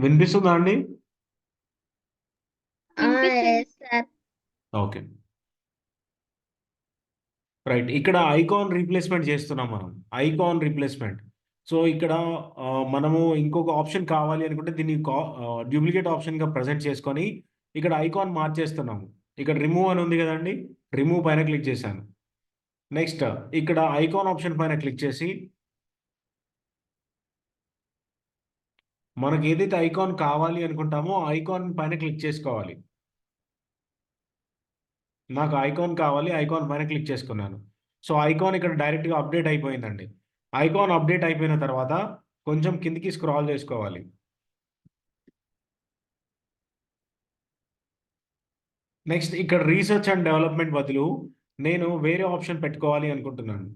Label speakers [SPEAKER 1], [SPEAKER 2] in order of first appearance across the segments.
[SPEAKER 1] వినిపిస్తుందా అండి?
[SPEAKER 2] వినిపిస్తుంది.
[SPEAKER 3] Yes sir.
[SPEAKER 1] ఓకే. రైట్. ఇక్కడ ఐకాన్ రీప్లేస్మెంట్ చేస్తున్నాం మనం. Icon replacement. సో, ఇక్కడ మనము ఇంకొక ఆప్షన్ కావాలి అనుకుంటే దీన్ని డూప్లికేట్ ఆప్షన్‌గా ప్రెజెంట్ చేసుకొని ఇక్కడ ఐకాన్ మార్చేస్తున్నాము. ఇక్కడ రిమూవ్ అని ఉంది కదండీ! రిమూవ్ పైన క్లిక్ చేశాను. నెక్స్ట్ ఇక్కడ ఐకాన్ ఆప్షన్ పైన క్లిక్ చేసి మనకు ఏదైతే ఐకాన్ కావాలి అనుకుంటామో ఐకాన్ పైన క్లిక్ చేసుకోవాలి. నాకు ఐకాన్ కావాలి. ఐకాన్ పైన క్లిక్ చేసుకున్నాను. సో, ఐకాన్ ఇక్కడ డైరెక్ట్‌గా అప్డేట్ అయిపోయిందండి. ఐకాన్ అప్డేట్ అయిపోయిన తర్వాత కొంచెం కిందకి స్క్రాల్ చేసుకోవాలి. నెక్స్ట్ ఇక్కడ రీసెర్చ్ అండ్ డెవలప్‌మెంట్ బదులు నేను వేరే ఆప్షన్ పెట్టుకోవాలి అనుకుంటున్నాను.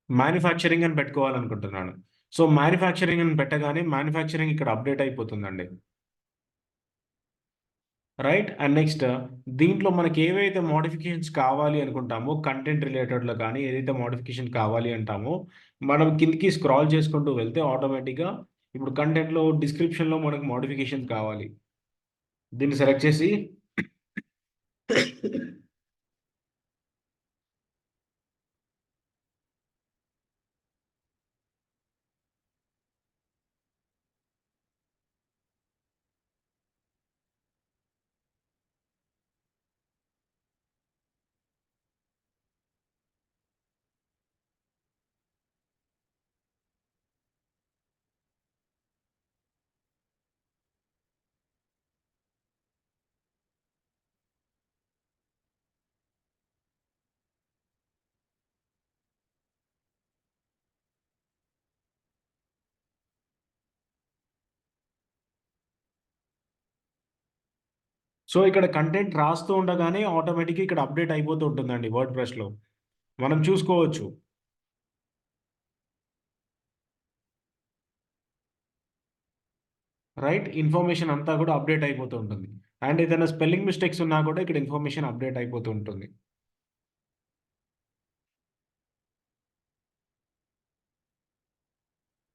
[SPEAKER 1] మ్యానుఫ్యాక్చరింగ్ అని పెట్టుకోవాలనుకుంటున్నాను. సో, మ్యానుఫ్యాక్చరింగ్ అని పెట్టగానే మ్యానుఫ్యాక్చరింగ్ ఇక్కడ అప్డేట్ అయిపోతుందండి. రైట్. అండ్ నెక్స్ట్ దీంట్లో మనకి ఏవైతే మోడిఫికేషన్స్ కావాలి అనుకుంటామో కంటెంట్ రిలేటెడ్‌లో కానీ ఏదైతే మోడిఫికేషన్ కావాలి అంటామో, మనం కిందకి స్క్రాల్ చేసుకుంటూ వెళ్తే ఆటోమేటిక్‌గా ఇప్పుడు కంటెంట్‌లో డిస్క్రిప్షన్‌లో మనకు మోడిఫికేషన్ కావాలి. దీన్ని సెలెక్ట్ చేసి సో, ఇక్కడ కంటెంట్ రాస్తూ ఉండగానే ఆటోమేటిక్‌గా ఇక్కడ అప్డేట్ అయిపోతూ ఉంటుందండి వర్డ్‌ప్రెస్‌లో. మనం చూసుకోవచ్చు. రైట్. ఇన్ఫర్మేషన్ అంతా కూడా అప్డేట్ అయిపోతూ ఉంటుంది. అండ్ ఏదైనా స్పెల్లింగ్ మిస్టేక్స్ ఉన్నా కూడా ఇక్కడ ఇన్ఫర్మేషన్ అప్డేట్ అయిపోతూ ఉంటుంది.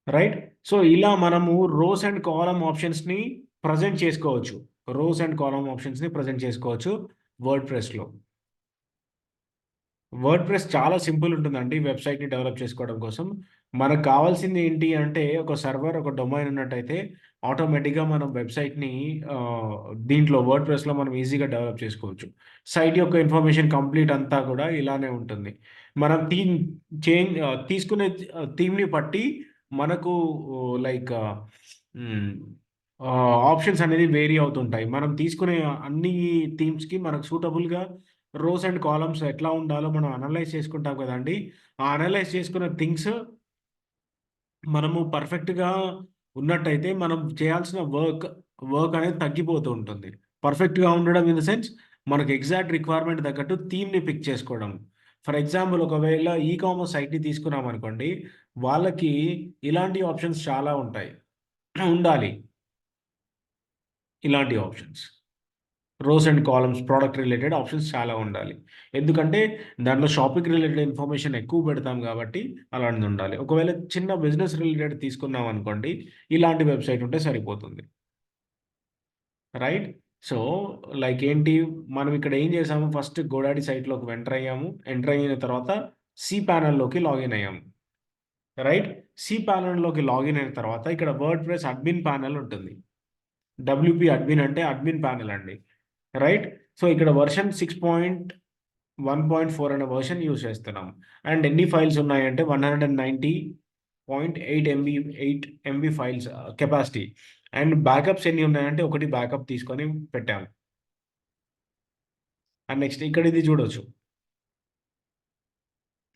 [SPEAKER 1] రైట్. సో, ఇలా మనము రోస్ అండ్ కాలమ్ ఆప్షన్స్‌ని ప్రెజెంట్ చేసుకోవచ్చు. రోస్ అండ్ కాలమ్ ఆప్షన్స్‌ని ప్రెజెంట్ చేసుకోవచ్చు వర్డ్‌ప్రెస్‌లో. వర్డ్‌ప్రెస్ చాలా సింపుల్ ఉంటుందండి వెబ్‌సైట్‌ని డెవలప్ చేసుకోవడం కోసం. మనకు కావాల్సింది ఏంటి అంటే ఒక సర్వర్, ఒక డొమైన్ ఉన్నట్టయితే ఆటోమేటిక్‌గా మనం వెబ్‌సైట్‌ని ఆహ్, దీంట్లో వర్డ్‌ప్రెస్‌లో మనం ఈజీగా డెవలప్ చేసుకోవచ్చు. సైట్ యొక్క ఇన్ఫర్మేషన్ కంప్లీట్ అంతా కూడా ఇలానే ఉంటుంది. మనం తీసుకునే థీమ్‌ని బట్టి మనకు లైక్ హ్మ్. ఆప్షన్స్ అనేది వేరీ అవుతుంటాయి. మనం తీసుకునే అన్ని థీమ్స్‌కి మనకు సూటబుల్‌గా రోస్ అండ్ కాలమ్స్ ఎట్లా ఉండాలో మనం అనలైజ్ చేసుకుంటాం కదండీ! ఆ అనలైజ్ చేసుకున్న థింగ్స్ మనము పర్ఫెక్ట్‌గా ఉన్నట్టయితే మనం చేయాల్సిన వర్క్ అనేది తగ్గిపోతూ ఉంటుంది. పర్ఫెక్ట్‌గా ఉండడం ఇన్ ద సెన్స్ మనకు ఎగ్జాక్ట్ రిక్వైర్మెంట్ తగ్గట్టు థీమ్‌ని పిక్ చేసుకోవడం. ఫర్ ఎగ్జాంపుల్ ఒకవేళ ఈ కామర్స్ సైట్‌ని తీసుకున్నామనుకోండి, వాళ్ళకి ఇలాంటి ఆప్షన్స్ చాలా ఉంటాయి. ఉండాలి. ఇలాంటి options. Rows and columns product related options చాలా ఉండాలి. ఎందుకంటే దాంట్లో షాపింగ్ రిలేటెడ్ ఇన్ఫర్మేషన్ ఎక్కువ పెడతాం కాబట్టి అలాంటిది ఉండాలి. ఒకవేళ చిన్న బిజినెస్ రిలేటెడ్ తీసుకున్నాం అనుకోండి, ఇలాంటి వెబ్‌సైట్ ఉంటే సరిపోతుంది. రైట్? సో, లైక్ ఏంటి మనం ఇక్కడ ఏం చేసాము ఫస్ట్ గోడాడీ సైట్‌లోకి ఎంటర్ అయ్యాము. ఎంటర్ అయిన తర్వాత సి ప్యానెల్‌లోకి లాగిన్ అయ్యాము. రైట్? సి ప్యానెల్‌లోకి లాగిన్ అయిన తర్వాత ఇక్కడ వర్డ్‌ప్రెస్ అడ్మిన్ ప్యానెల్ ఉంటుంది. డబ్ల్యూపీ అడ్మిన్ అంటే అడ్మిన్ ప్యానెల్ అండి. రైట్? సో, ఇక్కడ వెర్షన్ 6.1.4 అనే వెర్షన్ యూజ్ చేస్తున్నాం. అండ్ ఎన్ని ఫైల్స్ ఉన్నాయంటే 190.8 MB files capacity. And backups ఎన్ని ఉన్నాయంటే ఒకటి బ్యాకప్ తీసుకొని పెట్టాము. అండ్ నెక్స్ట్ ఇక్కడ ఇది చూడొచ్చు.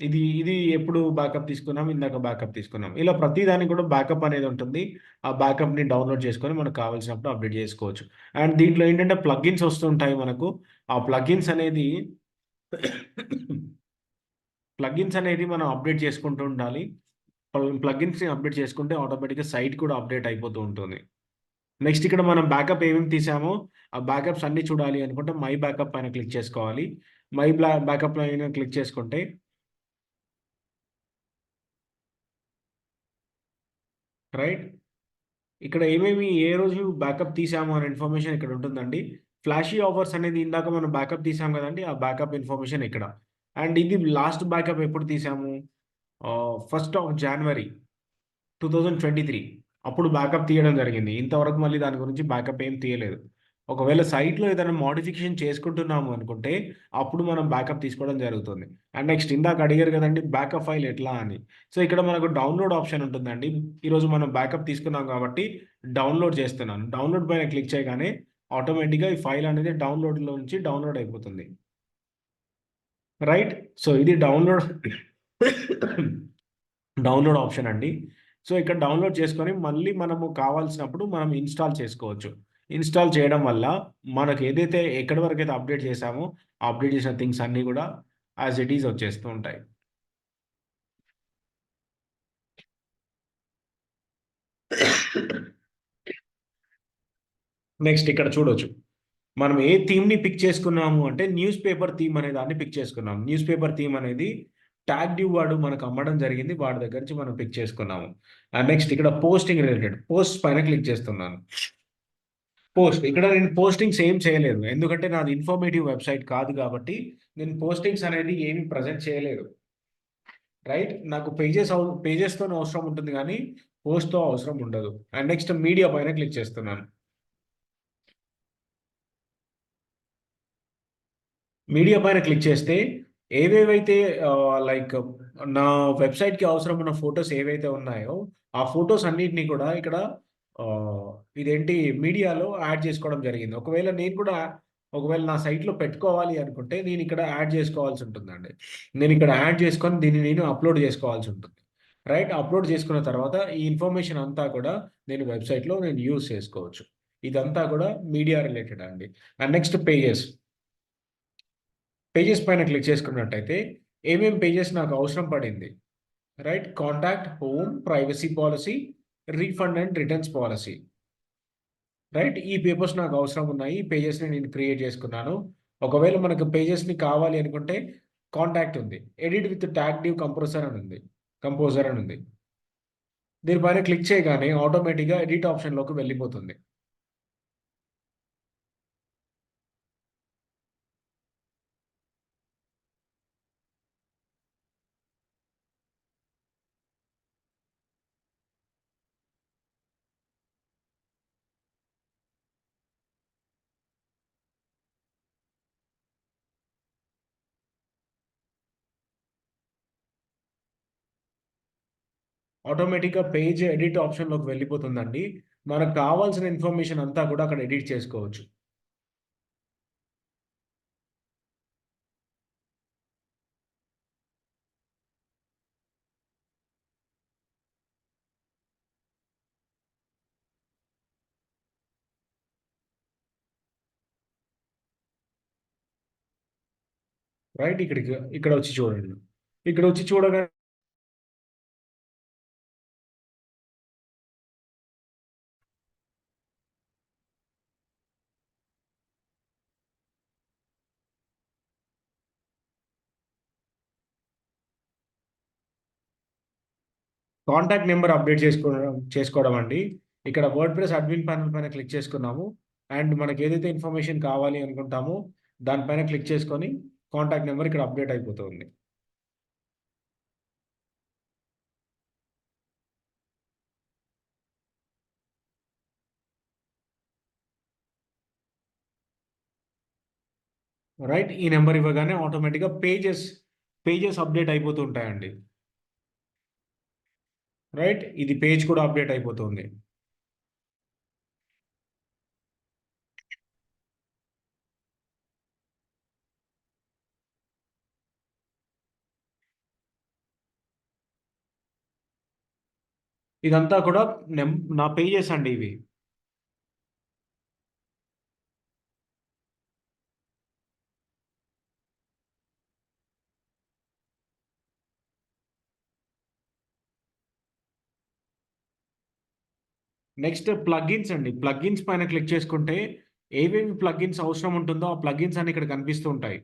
[SPEAKER 1] ఇది ఎప్పుడు బ్యాకప్ తీసుకున్నాం, ఇందాక బ్యాకప్ తీసుకున్నాం. ఇలా ప్రతి దానికి కూడా బ్యాకప్ అనేది ఉంటుంది. ఆ బ్యాకప్‌ని డౌన్‌లోడ్ చేసుకొని మనకు కావాల్సినప్పుడు అప్డేట్ చేసుకోవచ్చు. అండ్ దీంట్లో ఏంటంటే ప్లగిన్స్ వస్తుంటాయి మనకు. ఆ ప్లగిన్స్ అనేది మనం అప్డేట్ చేసుకుంటూ ఉండాలి. ప్లగిన్స్‌ని అప్డేట్ చేసుకుంటే ఆటోమేటిక్‌గా సైట్ కూడా అప్డేట్ అయిపోతూ ఉంటుంది. నెక్స్ట్ ఇక్కడ మనం బ్యాకప్ ఏమేమి తీసామో, ఆ బ్యాకప్స్ అన్నీ చూడాలి అనుకుంటే మై బ్యాకప్ పైన క్లిక్ చేసుకోవాలి. మై బ్యాకప్ పైన క్లిక్ చేసుకుంటే రైట్. ఇక్కడ ఏమేమి ఏ రోజు బ్యాకప్ తీసాము అనే ఇన్ఫర్మేషన్ ఇక్కడ ఉంటుందండి. ఫ్లాషీ ఆఫర్స్ అనేది ఇందాక మనం బ్యాకప్ తీసాం కదండీ! ఆ బ్యాకప్ ఇన్ఫర్మేషన్ ఇక్కడ. అండ్ ఇది లాస్ట్ బ్యాకప్ ఎప్పుడు తీసాము? ఫస్ట్ ఆఫ్ జాన్వరి 2023 అప్పుడు బ్యాకప్ తీయడం జరిగింది. ఇంతవరకు మళ్ళీ దాని గురించి బ్యాకప్ ఏం తీయలేదు. ఒకవేళ సైట్‌లో ఏదైనా మోడిఫికేషన్ చేసుకుంటున్నాము అనుకుంటే, అప్పుడు మనం బ్యాకప్ తీసుకోవడం జరుగుతుంది. అండ్ నెక్స్ట్ ఇందాక అడిగారు కదండీ! బ్యాకప్ ఫైల్ ఎట్లా అని. సో, ఇక్కడ మనకు డౌన్‌లోడ్ ఆప్షన్ ఉంటుందండి. ఈరోజు మనం బ్యాకప్ తీసుకున్నాం కాబట్టి డౌన్‌లోడ్ చేస్తున్నాను. డౌన్‌లోడ్ పైన క్లిక్ చేయగానే ఆటోమేటిక్‌గా ఈ ఫైల్ అనేది డౌన్‌లోడ్‌లో నుంచి డౌన్‌లోడ్ అయిపోతుంది. రైట్. సో, ఇది డౌన్‌లోడ్ ఆప్షన్ అండి. సో, ఇక్కడ డౌన్‌లోడ్ చేసుకొని మళ్ళీ మనము కావాల్సినప్పుడు మనం ఇన్‌స్టాల్ చేసుకోవచ్చు. ఇన్‌స్టాల్ చేయడం వల్ల మనకు ఏదైతే ఎక్కడి వరకైతే అప్‌డేట్ చేశామో, ఆ అప్‌డేట్ చేసిన థింగ్స్ అన్నీ గూడా యాస్ ఇట్ ఈజ్ వచ్చేస్తూ ఉంటాయి. నెక్స్ట్ ఇక్కడ చూడొచ్చు. మనం ఏ థీమ్‌ని పిక్ చేసుకున్నాము అంటే న్యూస్ పేపర్ థీమ్ అనే దాన్ని పిక్ చేసుకున్నాం. న్యూస్ పేపర్ థీమ్ అనేది టాగ్‌డ్యూ వాడు మనకు అమ్మడం జరిగింది. వాడి దగ్గర నుంచి మనం పిక్ చేసుకున్నాము. నెక్స్ట్ ఇక్కడ పోస్టింగ్ రిలేటెడ్ పోస్ట్ పైన క్లిక్ చేస్తున్నాను. ఇక్కడ నేను పోస్టింగ్స్ ఏం చేయలేదు. ఎందుకంటే నాది ఇన్ఫర్మేటివ్ వెబ్‌సైట్ కాదు గాబట్టి, నేను పోస్టింగ్స్ అనేది ఏమి ప్రెజెంట్ చేయలేదు. రైట్. నాకు పేజెస్‌తోని అవసరం ఉంటుంది గానీ, పోస్ట్‌తో అవసరం ఉండదు. అండ్ నెక్స్ట్ మీడియా పైన క్లిక్ చేస్తున్నాను. మీడియా పైన క్లిక్ చేస్తే ఏవేవైతే లైక్ నా వెబ్‌సైట్‌కి అవసరమున్న ఫోటోస్ ఏవైతే ఉన్నాయో, ఆ ఫోటోస్ అన్నిటిని కూడా ఇక్కడ ఇదేంటి మీడియాలో యాడ్ చేసుకోవడం జరిగింది. ఒకవేళ నా సైట్‌లో పెట్టుకోవాలి అనుకుంటే నేనిక్కడ యాడ్ చేసుకోవాల్సుంటుందండి. నేనిక్కడ యాడ్ చేసుకొని దీన్ని నేను అప్‌లోడ్ చేసుకోవాల్సుంటుంది. రైట్. అప్‌లోడ్ చేసుకున్న తర్వాత ఈ ఇన్ఫర్మేషన్ అంతా కూడా నేను వెబ్‌సైట్‌లో యూజ్ చేసుకోవచ్చు. ఇదంతా కూడా మీడియా రిలేటెడ్ అండి. And next pages. పేజెస్ పైన క్లిక్ చేసుకున్నట్టయితే, ఏమేం పేజెస్ నాకు అవసరం పడింది. Right. Contact, home, privacy policy, refund and returns policy. Right. ఈ పేపర్స్ నాకు అవసరం ఉన్నాయి. ఈ పేజెస్‌ని నేను క్రియేట్ చేసుకున్నాను. ఒకవేళ మనకు పేజెస్‌ని కావాలి అనుకుంటే కాంటాక్ట్ ఉంది. Edit with tag new composer అని ఉంది. దీనిపైన క్లిక్ చేయగానే ఆటోమేటిక్‌గా ఎడిట్ ఆప్షన్‌లోకి వెళ్ళిపోతుంది. ఆటోమేటిక్‌గా పేజ్ ఎడిట్ ఆప్షన్‌లోకి వెళ్ళిపోతుందండి. మనకు కావాల్సిన ఇన్ఫర్మేషన్ అంతా కూడా అక్కడ ఎడిట్ చేసుకోవచ్చు. రైట్. ఇక్కడొచ్చి చూడండి. ఇక్కడొచ్చి చూడగా కాంటాక్ట్ నంబర్ అప్డేట్ చేసుకోవడం అండి. ఇక్కడ వర్డ్‌ప్రెస్ అడ్మిన్ ప్యానెల్ పైన క్లిక్ చేసుకున్నాము. అండ్ మనకేదైతే ఇన్ఫర్మేషన్ కావాలి అనుకుంటామో దాని పైన క్లిక్ చేసుకొని కాంటాక్ట్ నంబర్ ఇక్కడ అప్డేట్ అయిపోతుంది. రైట్. ఈ నంబర్ ఇవ్వగానే ఆటోమేటిక్‌గా పేజెస్ అప్డేట్ అయిపోతూ ఉంటాయండి. రైట్. ఇది పేజ్ కూడా అప్డేట్ అయిపోతుంది. ఇదంతా కూడా నా పేజెస్ అండి ఇవి. నెక్స్ట్ ప్లగిన్స్ అండి. ప్లగిన్స్ పైన క్లిక్ చేసుకుంటే ఏవేవి ప్లగిన్స్ అవసరం ఉంటుందో ఆ ప్లగిన్స్ అన్ని ఇక్కడ కనిపిస్తూ ఉంటాయి.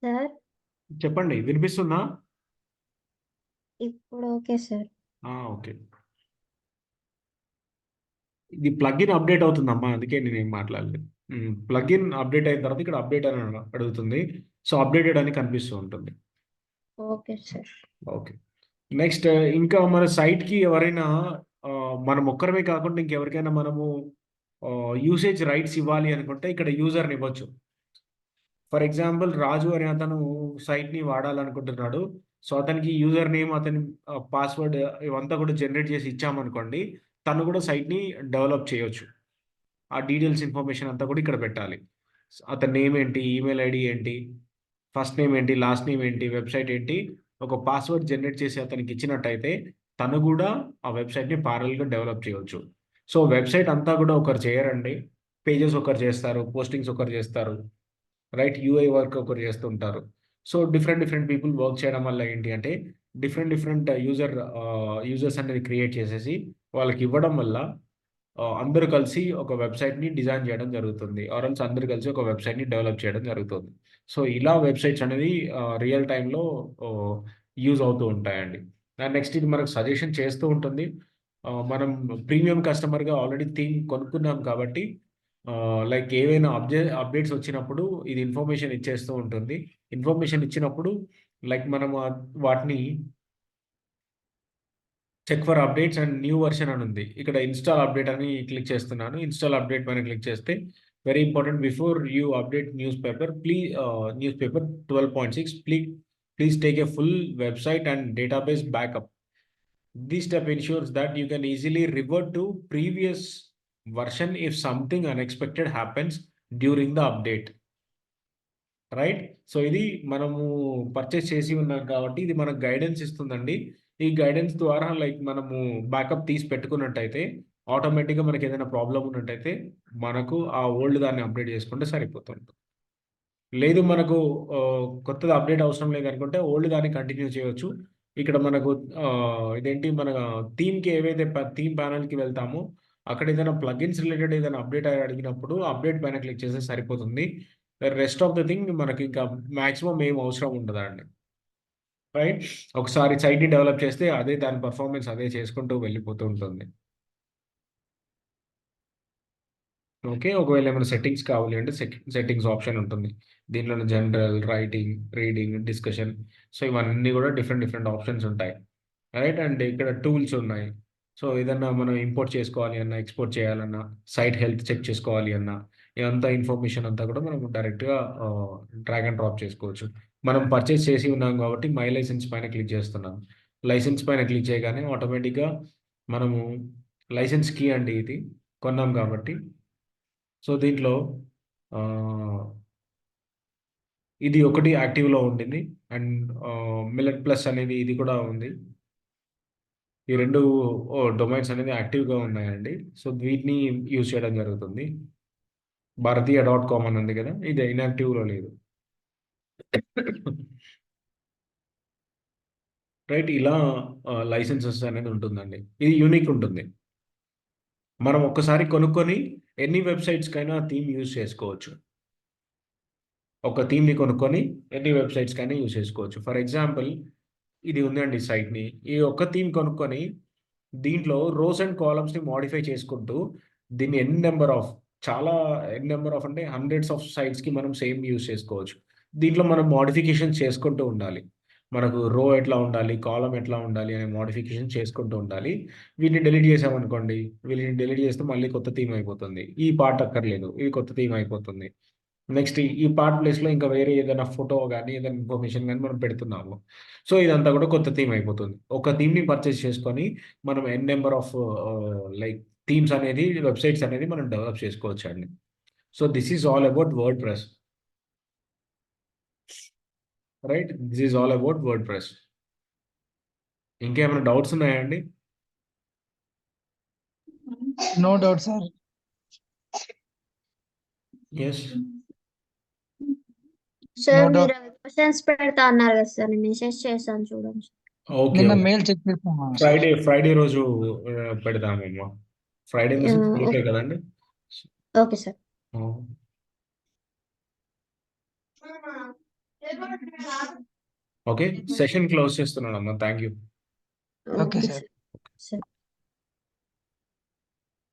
[SPEAKER 2] సార్
[SPEAKER 1] చెప్పండి, వినిపిస్తుందా?
[SPEAKER 2] ఇప్పుడు ఓకే సార్.
[SPEAKER 1] ఓకే. ఇది ప్లగిన్ అప్డేట్ అవుతుందమ్మా, అందుకే నేనేం మాట్లాడలేదు. ప్లగిన్ అప్డేట్ అయిన తర్వాత ఇక్కడ అప్డేట్ అని అడుగుతుంది. సో అప్డేటెడ్ అని కనిపిస్తూ ఉంటుంది.
[SPEAKER 2] Okay sir.
[SPEAKER 1] ఓకే. నెక్స్ట్ ఇంకా మన సైట్కి ఎవరైనా మనం ఒక్కరమే కాకుండా ఇంకెవరికైనా మనము యూసేజ్ రైట్స్ ఇవ్వాలి అనుకుంటే ఇక్కడ యూజర్ని ఇవ్వచ్చు. ఫర్ ఎగ్జాంపుల్ రాజు అనే అతను సైట్ని వాడాలనుకుంటున్నాడు. సో అతనికి యూజర్ నేమ్, అతని పాస్వర్డ్ ఇవంతా కూడా జనరేట్ చేసి ఇచ్చామనుకోండి, తను కూడా సైట్ని డెవలప్ చేయొచ్చు. ఆ డీటెయిల్స్ ఇన్ఫర్మేషన్ అంతా కూడా ఇక్కడ పెట్టాలి. అతని నేమ్ ఏంటి, ఈమెయిల్ ఐడి ఏంటి, ఫస్ట్ నేమ్ ఏంటి, లాస్ట్ నేమ్ ఏంటి, వెబ్సైట్ ఏంటి, ఒక పాస్వర్డ్ జనరేట్ చేసి అతనికి ఇచ్చినట్టయితే తను కూడా ఆ వెబ్సైట్ని ప్యారల్గా డెవలప్ చేయవచ్చు. సో వెబ్సైట్ అంతా కూడా ఒకరు చేయరండి. పేజెస్ ఒకరు చేస్తారు, పోస్టింగ్స్ ఒకరు చేస్తారు, రైట్? యూఐ వర్క్ ఒకరు చేస్తుంటారు. So different different people work చేయడం వల్ల ఏంటి అంటే డిఫరెంట్ డిఫరెంట్ యూజర్స్ అనేది క్రియేట్ చేసేసి వాళ్ళకి ఇవ్వడం వల్ల అందరూ కలిసి ఒక వెబ్సైట్ని డిజైన్ చేయడం జరుగుతుంది, ఆర్ఎల్స్ అందరూ కలిసి ఒక వెబ్సైట్ని డెవలప్ చేయడం జరుగుతుంది. సో ఇలా వెబ్సైట్స్ అనేది రియల్ టైంలో యూజ్ అవుతూ ఉంటాయండి. అండ్ నెక్స్ట్ ఇది మనకు సజెషన్ చేస్తూ ఉంటుంది. మనం ప్రీమియం కస్టమర్గా ఆల్రెడీ థీమ్ కొనుక్కున్నాం కాబట్టి లైక్ ఏవైనా అప్డేట్స్ వచ్చినప్పుడు ఇది ఇన్ఫర్మేషన్ ఇచ్చేస్తూ ఉంటుంది. ఇన్ఫర్మేషన్ ఇచ్చినప్పుడు లైక్ మనం వాటిని check for updates and new version అని ఉంది. ఇక్కడ ఇన్‌స్టాల్ అప్డేట్ అని క్లిక్ చేస్తున్నాను. ఇన్‌స్టాల్ అప్డేట్ పైన క్లిక్ చేస్తే very important, before you update newspaper 12.6 please take a full website and database backup. This step ensures that you can easily revert to previous version if something unexpected happens during the update. Right? So ఇది మనము purchase చేసి ఉన్నాం కాబట్టి ఇది మనకు guidance ఇస్తుందండి. ఈ guidance ద్వారా లైక్ మనము బ్యాకప్ తీసి పెట్టుకున్నట్టయితే ఆటోమేటిక్‌గా మనకేదైనా ప్రాబ్లమ్ ఉన్నట్టయితే మనకు ఆ ఓల్డ్ దాన్ని అప్‌డేట్ చేసుకుంటే సరిపోతుంది. లేదు మనకు కొత్తది అప్‌డేట్ అవసరం లేదనుకుంటే ఓల్డ్ దాన్ని కంటిన్యూ చేయొచ్చు. ఇక్కడ మనకు ఇదేంటి మన థీమ్‌కి ఏవైతే థీమ్ ప్యానెల్‌కి వెళ్తామో అక్కడ ఏదైనా ప్లగిన్స్ రిలేటెడ్ ఏదైనా అప్‌డేట్ అడిగినప్పుడు అప్‌డేట్ పైన క్లిక్ చేస్తే సరిపోతుంది. రెస్ట్ ఆఫ్ ద థింగ్ మనకింకా మాక్సిమం ఏం అవసరం ఉండదండి. రైట్? ఒకసారి సైట్‌ని డెవలప్ చేస్తే అదే దాని పెర్ఫార్మన్స్ అదే చేసుకుంటూ వెళ్ళిపోతూ ఉంటుంది. ఓకే. ఒకవేళ ఏమైనా సెట్టింగ్స్ కావాలి అంటే సెట్టింగ్స్ ఆప్షన్ ఉంటుంది. దీంట్లోనే general, writing, reading, discussion, so ఇవన్నీ గూడా డిఫరెంట్ డిఫరెంట్ ఆప్షన్స్ ఉంటాయి. రైట్? అండ్ ఇక్కడ టూల్స్ ఉన్నాయి. సో ఏదన్నా మనం ఇంపోర్ట్ చేసుకోవాలి అన్నా, ఎక్స్‌పోర్ట్ చేయాలన్నా, సైట్ హెల్త్ చెక్ చేసుకోవాలి అన్నా, ఇదంతా ఇన్ఫర్మేషన్ అంతా కూడా మనం డైరెక్ట్‌గా డ్రాగ్ అండ్ డ్రాప్ చేసుకోవచ్చు. మనం పర్చేస్ చేసి ఉన్నాం కాబట్టి మై లైసెన్స్ పైన క్లిక్ చేస్తున్నాం. లైసెన్స్ పైన క్లిక్ చేయగానే ఆటోమేటిక్‌గా మనము లైసెన్స్ కీ అండి ఇది. కొన్నాం కాబట్టి. సో దీంట్లో ఆహ్, ఇది ఒకటి యాక్టివ్‌లో ఉండింది. అండ్ మిల్లెట్ ప్లస్ అనేది ఇది కూడా ఉంది. ఈ 2 డొమైన్స్ అనేది యాక్టివ్‌గా ఉన్నాయండి. సో వీటిని యూజ్ చేయడం జరుగుతుంది. భారతీయ డాట్ కామ్ అని ఉంది కదా! ఇది ఇనాక్టివ్‌లో లేదు. రైట్? ఇలా లైసెన్సెస్ అనేది ఉంటుందండి. ఇది యూనిక్ ఉంటుంది. మనం ఒక్కసారి కొనుక్కొని ఎన్ని వెబ్‌సైట్స్‌కైనా థీమ్ యూజ్ చేసుకోవచ్చు. ఒక థీమ్‌ని కొనుక్కొని ఎన్ని వెబ్‌సైట్స్‌కైనా యూజ్ చేసుకోవచ్చు. ఫర్ ఎగ్జాంపుల్ ఇది ఉందండి సైట్‌ని. ఈ ఒక్క థీమ్ కొనుక్కొని దీంట్లో రోస్ అండ్ కాలమ్స్‌ని మోడిఫై చేసుకుంటూ దీన్ని చాలా ఎన్ నంబర్ ఆఫ్ అంటే హండ్రెడ్స్ ఆఫ్ సైట్స్‌కి మనం సేమ్ యూజ్ చేసుకోవచ్చు. దీంట్లో మనం మోడిఫికేషన్స్ చేసుకుంటూ ఉండాలి. మనకు రో ఎట్లా ఉండాలి, కాలమ్ ఎట్లా ఉండాలి అనే మోడిఫికేషన్ చేసుకుంటూ ఉండాలి. వీటిని డిలీట్ చేసామనుకోండి, వీటిని డిలీట్ చేస్తే మళ్ళీ కొత్త థీమ్ అయిపోతుంది. ఈ పార్ట్ అక్కర్లేదు. ఇది కొత్త థీమ్ అయిపోతుంది. నెక్స్ట్ ఈ పార్ట్ ప్లేస్‌లో ఇంకా వేరే ఏదైనా ఫోటో గాని, ఏదైనా ఇన్ఫర్మేషన్ గాని మనం పెడుతున్నాము. సో, ఇదంతా కూడా కొత్త థీమ్ అయిపోతుంది. ఒక థీమ్‌ని పర్చేస్ చేసుకొని మనం N number of like themes అనేది, వెబ్‌సైట్స్ అనేది మనం డెవలప్ చేసుకోవచ్చండి. So, this is all about WordPress. Right? This is all about WordPress. ఇంకేమైనా డౌట్స్ ఉన్నాయా అండి?
[SPEAKER 3] No doubt sir.
[SPEAKER 1] Yes.
[SPEAKER 2] Sir
[SPEAKER 3] no doubt.
[SPEAKER 2] మీరు క్వశ్చన్స్ పెడతా అన్నారు కదా సార్, నేను మెసేజ్ చేశాను చూడండి.
[SPEAKER 1] ఓకే.
[SPEAKER 3] నిన్న
[SPEAKER 1] ఓకే.
[SPEAKER 3] మెయిల్ చెక్ చేసాను సార్.
[SPEAKER 1] ఫ్రైడే రోజు పెడదామమ్మా. ఫ్రైడే ఇన్ ద సెన్స్ రేపే కదండీ!
[SPEAKER 2] Okay sir.
[SPEAKER 1] ఆ! ఓకే, సెషన్ క్లోజ్ చేస్తున్నాను అమ్మా. Thank you.
[SPEAKER 3] Okay
[SPEAKER 2] okay
[SPEAKER 3] sir.
[SPEAKER 2] Sir.